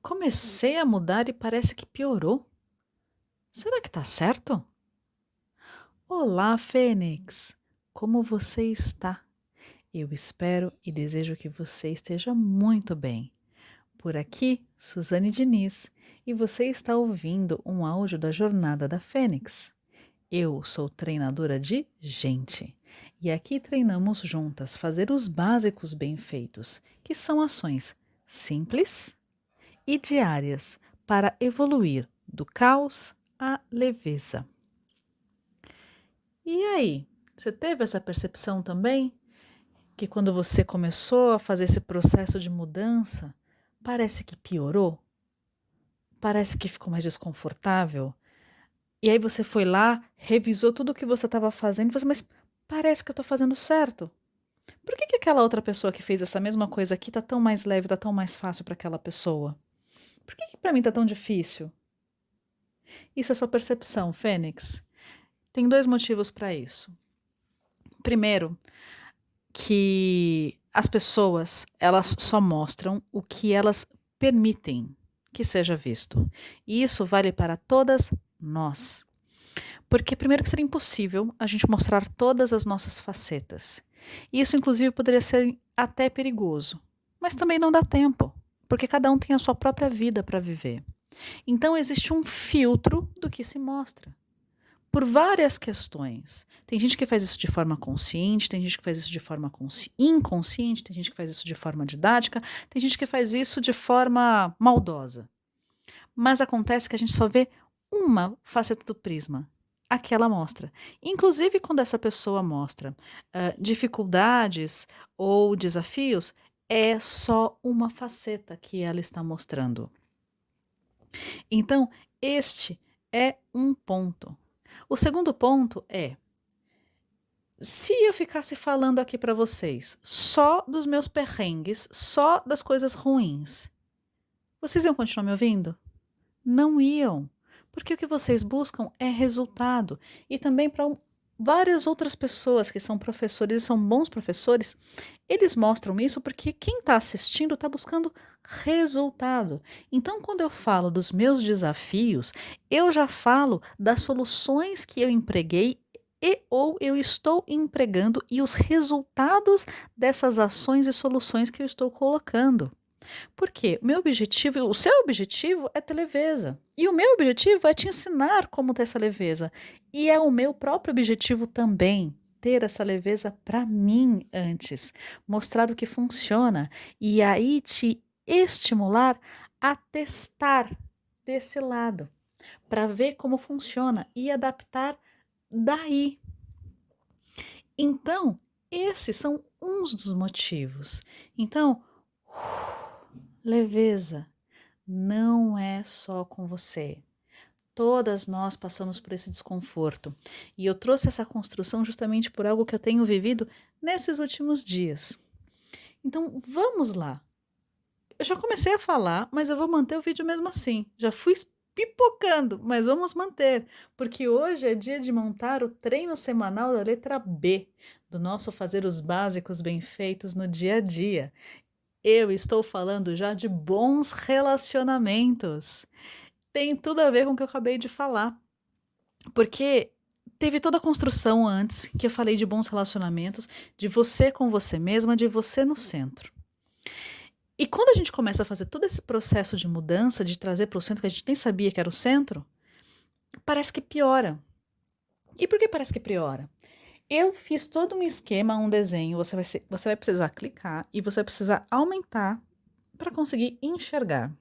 Comecei a mudar e parece que piorou. Será que tá certo? Olá, Fênix! Como você está? Eu espero e desejo que você esteja muito bem. Por aqui, Suzane Diniz, e você está ouvindo um áudio da Jornada da Fênix. Eu sou treinadora de gente e aqui treinamos juntas fazer os básicos bem feitos, que são ações simples e diárias para evoluir do caos à leveza. E aí, você teve essa percepção também? Que quando você começou a fazer esse processo de mudança, parece que piorou? Parece que ficou mais desconfortável? E aí você foi lá, revisou tudo o que você estava fazendo e falou assim, mas parece que eu estou fazendo certo. Por que aquela outra pessoa que fez essa mesma coisa aqui está tão mais leve, está tão mais fácil para aquela pessoa? Por que para mim está tão difícil? Isso é sua percepção, Fênix. Tem dois motivos para isso. Primeiro, que as pessoas, elas só mostram o que elas permitem que seja visto. E isso vale para todas nós. Porque primeiro que seria impossível a gente mostrar todas as nossas facetas. E isso inclusive poderia ser até perigoso. Mas também não dá tempo, porque cada um tem a sua própria vida para viver. Então existe um filtro do que se mostra. Por várias questões. Tem gente que faz isso de forma consciente, tem gente que faz isso de forma inconsciente, tem gente que faz isso de forma didática, tem gente que faz isso de forma maldosa. Mas acontece que a gente só vê uma faceta do prisma, a que ela mostra. Inclusive, quando essa pessoa mostra dificuldades ou desafios, é só uma faceta que ela está mostrando. Então, este é um ponto. O segundo ponto é: se eu ficasse falando aqui para vocês só dos meus perrengues, só das coisas ruins, vocês iam continuar me ouvindo? Não iam, porque o que vocês buscam é resultado. E também para várias outras pessoas que são professores e são bons professores, eles mostram isso porque quem está assistindo está buscando resultado. Então, quando eu falo dos meus desafios, eu já falo das soluções que eu empreguei e ou eu estou empregando e os resultados dessas ações e soluções que eu estou colocando. Porque o meu objetivo, o seu objetivo é ter leveza. E o meu objetivo é te ensinar como ter essa leveza. E é o meu próprio objetivo também, ter essa leveza para mim antes, mostrar o que funciona e aí te estimular a testar desse lado, para ver como funciona e adaptar daí. Então, esses são uns dos motivos. Então, leveza não é só com você. Todas nós passamos por esse desconforto. E eu trouxe essa construção justamente por algo que eu tenho vivido nesses últimos dias. Então, vamos lá. Eu já comecei a falar, mas eu vou manter o vídeo mesmo assim. Já fui pipocando, mas vamos manter, porque hoje é dia de montar o treino semanal da letra B, do nosso fazer os básicos bem feitos no dia a dia. Eu estou falando já de bons relacionamentos. Tem tudo a ver com o que eu acabei de falar, porque teve toda a construção antes que eu falei de bons relacionamentos, de você com você mesma, de você no centro. E quando a gente começa a fazer todo esse processo de mudança, de trazer para o centro que a gente nem sabia que era o centro, parece que piora. E por que parece que piora? Eu fiz todo um esquema, um desenho, você vai precisar clicar e você vai precisar aumentar para conseguir enxergar.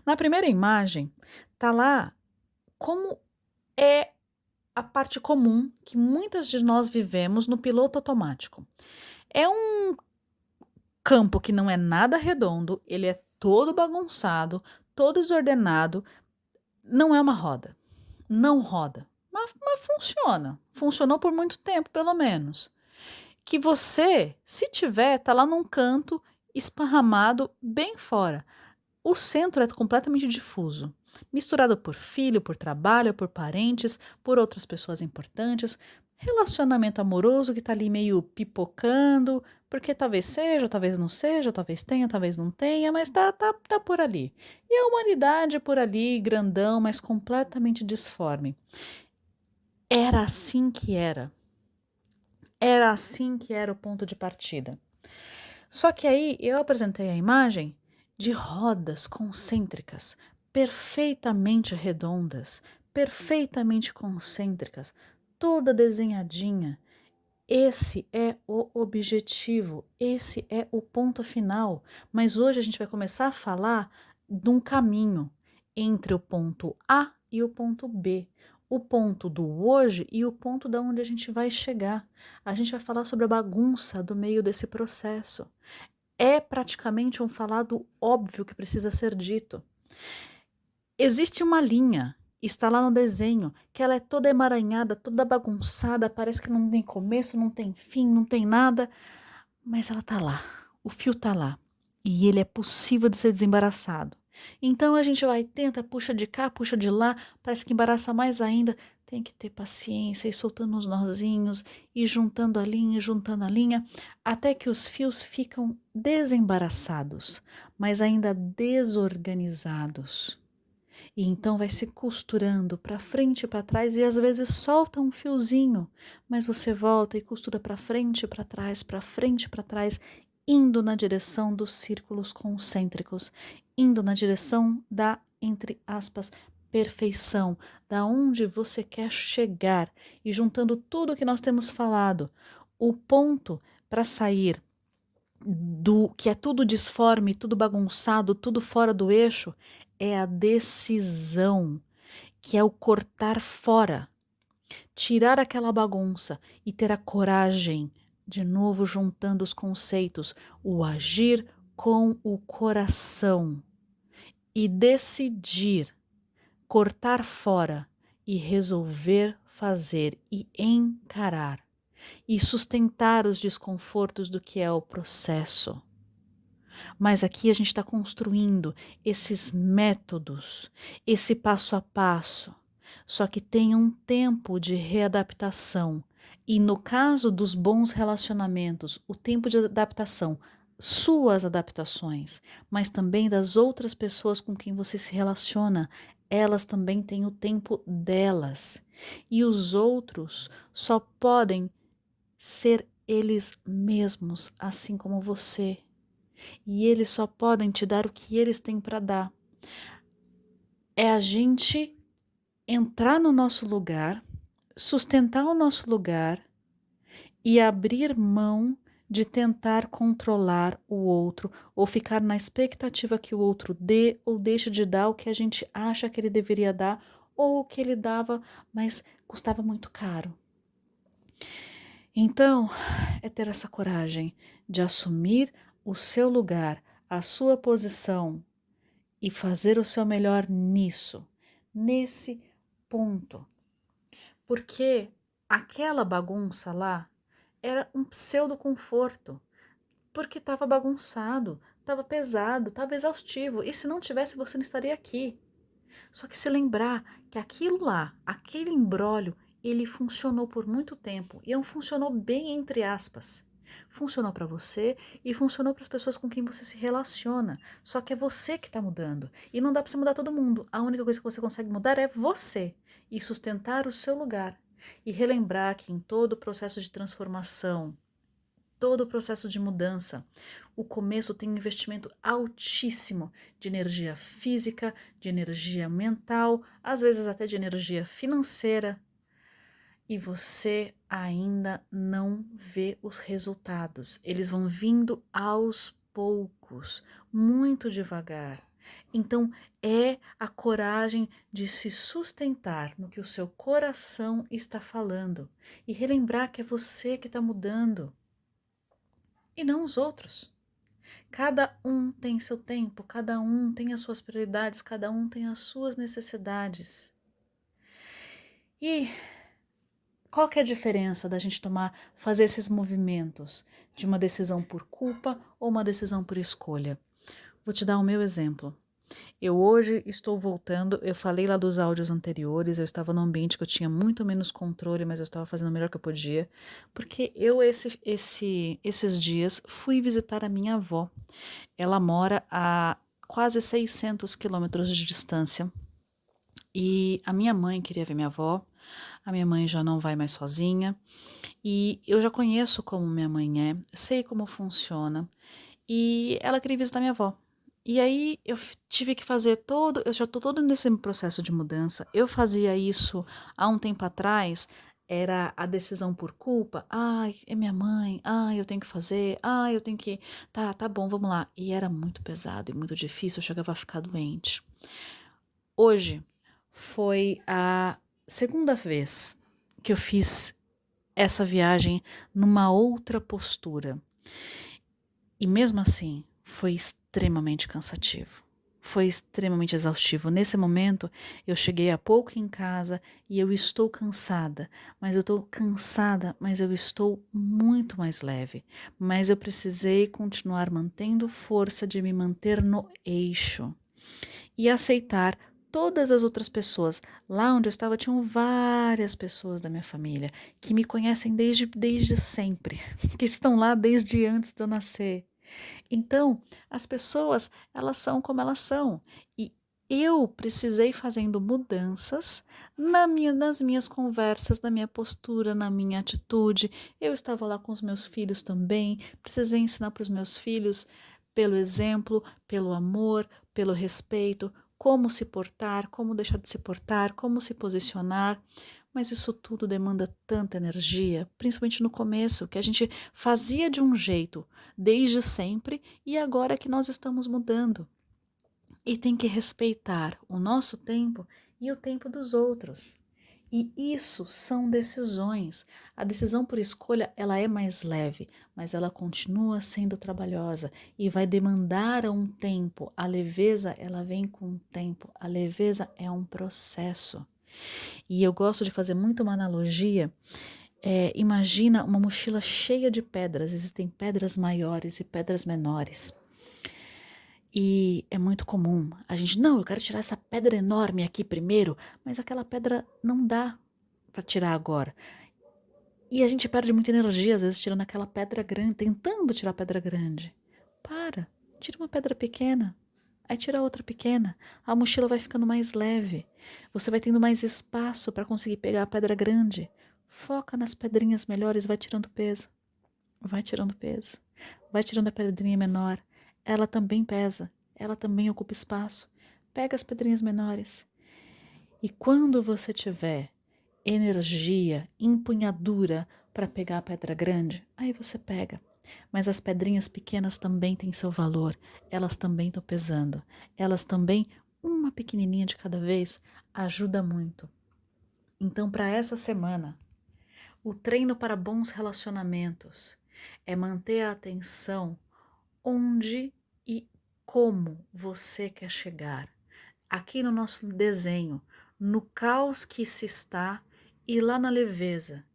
Na primeira imagem, tá lá como é a parte comum que muitas de nós vivemos no piloto automático. É um campo que não é nada redondo, ele é todo bagunçado, todo desordenado, não é uma roda, não roda, mas funciona. Funcionou por muito tempo, pelo menos. Que você, se tiver, tá lá num canto esparramado bem fora. O centro é completamente difuso, misturado por filho, por trabalho, por parentes, por outras pessoas importantes, relacionamento amoroso que está ali meio pipocando, porque talvez seja, talvez não seja, talvez tenha, talvez não tenha, mas tá por ali. E a humanidade por ali, grandão, mas completamente disforme. Era assim que era. Era assim que era o ponto de partida. Só que aí eu apresentei a imagem de rodas concêntricas, perfeitamente redondas, perfeitamente concêntricas, toda desenhadinha. Esse é o objetivo, esse é o ponto final. Mas hoje a gente vai começar a falar de um caminho entre o ponto A e o ponto B, o ponto do hoje e o ponto da onde a gente vai chegar. A gente vai falar sobre a bagunça do meio desse processo. É praticamente um falado óbvio que precisa ser dito. Existe uma linha, está lá no desenho, que ela é toda emaranhada, toda bagunçada, parece que não tem começo, não tem fim, não tem nada, mas ela tá lá, o fio tá lá, e ele é possível de ser desembaraçado. Então a gente vai, tenta, puxa de cá, puxa de lá, parece que embaraça mais ainda, tem que ter paciência e soltando os nozinhos e juntando a linha, até que os fios ficam desembaraçados, mas ainda desorganizados. E então vai se costurando para frente e para trás e às vezes solta um fiozinho, mas você volta e costura para frente e para trás, indo na direção dos círculos concêntricos, indo na direção da, entre aspas, perfeição, da onde você quer chegar e juntando tudo o que nós temos falado, o ponto para sair do que é tudo disforme, tudo bagunçado, tudo fora do eixo, é a decisão, que é o cortar fora, tirar aquela bagunça e ter a coragem, de novo juntando os conceitos, o agir com o coração e decidir, cortar fora e resolver fazer e encarar e sustentar os desconfortos do que é o processo. Mas aqui a gente está construindo esses métodos, esse passo a passo, só que tem um tempo de readaptação. E no caso dos bons relacionamentos, o tempo de adaptação, suas adaptações, mas também das outras pessoas com quem você se relaciona, elas também têm o tempo delas. E os outros só podem ser eles mesmos, assim como você. E eles só podem te dar o que eles têm para dar. É a gente entrar no nosso lugar, sustentar o nosso lugar e abrir mão de tentar controlar o outro ou ficar na expectativa que o outro dê ou deixe de dar o que a gente acha que ele deveria dar ou o que ele dava, mas custava muito caro. Então, é ter essa coragem de assumir o seu lugar, a sua posição e fazer o seu melhor nisso, nesse ponto. Porque aquela bagunça lá era um pseudo conforto, porque estava bagunçado, estava pesado, estava exaustivo, e se não tivesse você não estaria aqui. Só que se lembrar que aquilo lá, aquele imbróglio, ele funcionou por muito tempo e não funcionou bem entre aspas. Funcionou para você e funcionou para as pessoas com quem você se relaciona. Só que é você que está mudando. E não dá para você mudar todo mundo. A única coisa que você consegue mudar é você. E sustentar o seu lugar. E relembrar que em todo o processo de transformação, todo o processo de mudança, o começo tem um investimento altíssimo de energia física, de energia mental, às vezes até de energia financeira. E você ainda não vê os resultados. Eles vão vindo aos poucos, muito devagar. Então, é a coragem de se sustentar no que o seu coração está falando e relembrar que é você que está mudando e não os outros. Cada um tem seu tempo, cada um tem as suas prioridades, cada um tem as suas necessidades. E qual que é a diferença da gente fazer esses movimentos de uma decisão por culpa ou uma decisão por escolha? Vou te dar o meu exemplo. Eu hoje estou voltando, eu falei lá dos áudios anteriores, eu estava num ambiente que eu tinha muito menos controle, mas eu estava fazendo o melhor que eu podia, porque eu esses dias fui visitar a minha avó. Ela mora a quase 600 quilômetros de distância e a minha mãe queria ver minha avó, a minha mãe já não vai mais sozinha e eu já conheço como minha mãe é, sei como funciona e ela queria visitar minha avó. E aí tive que fazer eu já estou todo nesse processo de mudança. Eu fazia isso há um tempo atrás, era a decisão por culpa. Ai, é minha mãe. Ai, eu tenho que fazer. Ai, eu tenho que. Tá bom, vamos lá. E era muito pesado e muito difícil, eu chegava a ficar doente. Hoje foi a segunda vez que eu fiz essa viagem numa outra postura. E mesmo assim, foi extremamente cansativo. Foi extremamente exaustivo. Nesse momento, eu cheguei há pouco em casa e eu estou cansada. Mas eu estou cansada, mas eu estou muito mais leve. Mas eu precisei continuar mantendo força de me manter no eixo e aceitar todas as outras pessoas. Lá onde eu estava, tinham várias pessoas da minha família que me conhecem desde sempre, que estão lá desde antes de eu nascer. Então, as pessoas, elas são como elas são. E eu precisei fazendo mudanças nas minhas conversas, na minha postura, na minha atitude. Eu estava lá com os meus filhos também, precisei ensinar para os meus filhos, pelo exemplo, pelo amor, pelo respeito, como se portar, como deixar de se portar, como se posicionar. Mas isso tudo demanda tanta energia, principalmente no começo, que a gente fazia de um jeito desde sempre e agora é que nós estamos mudando. E tem que respeitar o nosso tempo e o tempo dos outros. E isso são decisões. A decisão por escolha, ela é mais leve, mas ela continua sendo trabalhosa e vai demandar um tempo. A leveza, ela vem com um tempo. A leveza é um processo. E eu gosto de fazer muito uma analogia. Imagina uma mochila cheia de pedras. Existem pedras maiores e pedras menores. E é muito comum a gente, não, eu quero tirar essa pedra enorme aqui primeiro, mas aquela pedra não dá para tirar agora. E a gente perde muita energia, às vezes, tirando aquela pedra grande, tentando tirar a pedra grande. Para, tira uma pedra pequena, aí tira outra pequena. A mochila vai ficando mais leve. Você vai tendo mais espaço para conseguir pegar a pedra grande. Foca nas pedrinhas melhores, vai tirando peso. Vai tirando peso. Vai tirando a pedrinha menor. Ela também pesa. Ela também ocupa espaço. Pega as pedrinhas menores. E quando você tiver energia, empunhadura para pegar a pedra grande, aí você pega. Mas as pedrinhas pequenas também têm seu valor. Elas também estão pesando. Elas também, uma pequenininha de cada vez, ajuda muito. Então, para essa semana, o treino para bons relacionamentos é manter a atenção onde e como você quer chegar. Aqui no nosso desenho, no caos que se está e lá na leveza.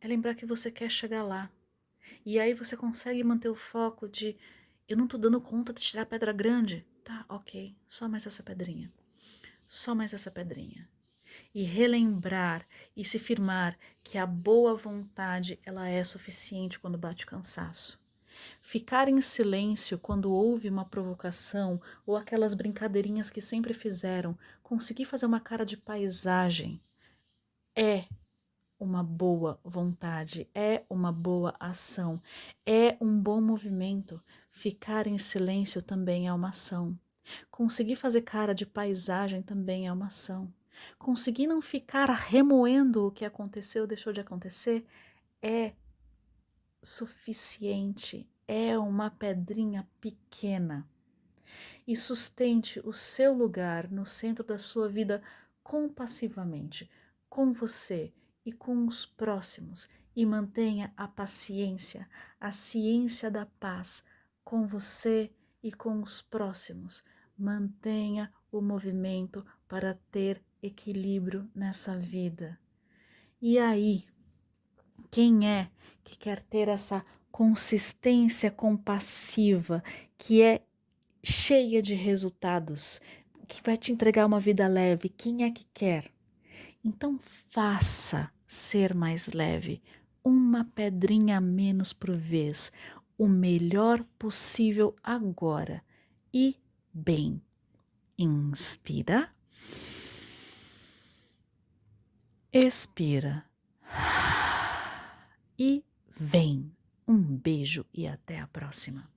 É lembrar que você quer chegar lá. E aí você consegue manter o foco de eu não estou dando conta de tirar a pedra grande. Tá, ok, só mais essa pedrinha. Só mais essa pedrinha. E relembrar e se firmar que a boa vontade ela é suficiente quando bate o cansaço. Ficar em silêncio quando houve uma provocação ou aquelas brincadeirinhas que sempre fizeram, conseguir fazer uma cara de paisagem é uma boa vontade, é uma boa ação, é um bom movimento. Ficar em silêncio também é uma ação. Conseguir fazer cara de paisagem também é uma ação. Conseguir não ficar remoendo o que aconteceu ou deixou de acontecer é suficiente, é uma pedrinha pequena. E sustente o seu lugar no centro da sua vida compassivamente, com você e com os próximos, e mantenha a ciência da paz com você e com os próximos. Mantenha o movimento para ter equilíbrio nessa vida. E aí, quem é que quer ter essa consistência compassiva, que é cheia de resultados, que vai te entregar uma vida leve. Quem é que quer? Então faça ser mais leve, uma pedrinha a menos por vez, o melhor possível agora. E bem, inspira, expira e vem. Um beijo e até a próxima.